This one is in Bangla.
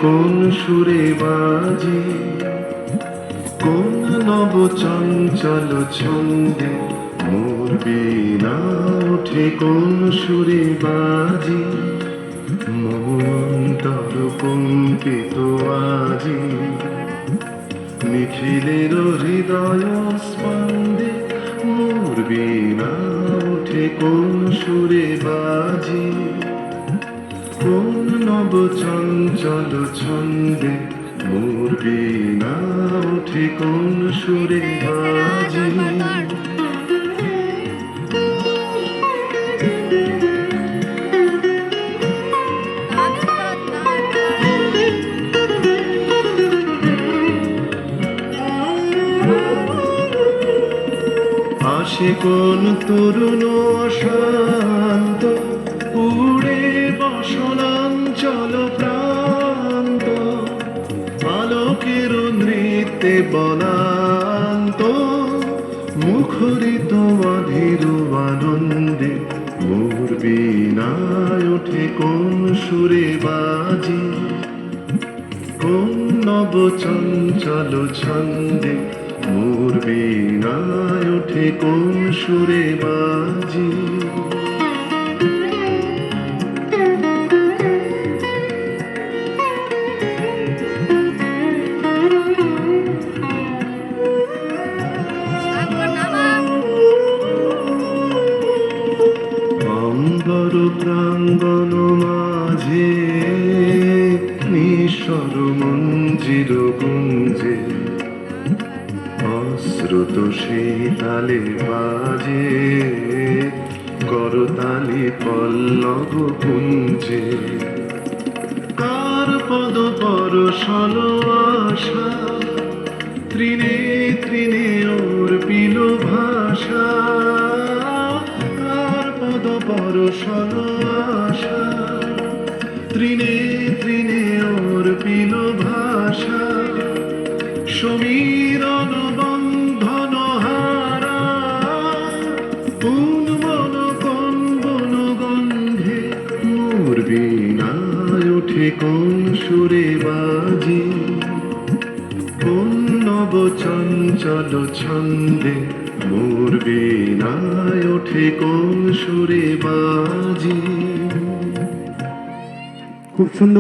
কোন সুরে বাজি, কোন নব চঞ্চল ছন্দে মোর বীণা ওঠে কোন সুরে বাজি। মম অন্তর কম্পিত আজি, নিখিলের হৃদয় স্পন্দে মোর বীণা ওঠে কোন সুরে বাজি। কোন নব চঞ্চল ছন্দে মোর বীণা ওঠে কোন সুরে বাজি। আসে কোন তরুণ অশান্ত, উড়ে বসনাঞ্চল প্রান্ত, আলোকের নৃত্যে বনান্ত, মুখরিত অধীর আনন্দে মোর বীণায় ওঠে কোন সুরে বাজি। কোন নব চঞ্চল ছন্দে মোর বীণায় ওঠে কোন সুরে বাজি। অম্বর প্রাঙ্গণ মাঝে নিঃস্বর মঞ্জির গুঞ্জে, অশ্রুত সেই তালে বাজে করতালি পল্লব পুঞ্জে। কার পদ পরশল আশা, তৃণে তৃণে ওর পিল ভাষা। কার পদ পরশল আশা, তৃণে তৃণে ওর পিল ভাষা। সমীরণ বন্ধন হারা, কোন মন কোন বন গন্ধে মোর বীণায় ওঠে কোন সুরে বাজি। কোন নব চঞ্চল ছন্দে মোর বীণায় ওঠে কোন সুরে বাজি। খুব সুন্দর।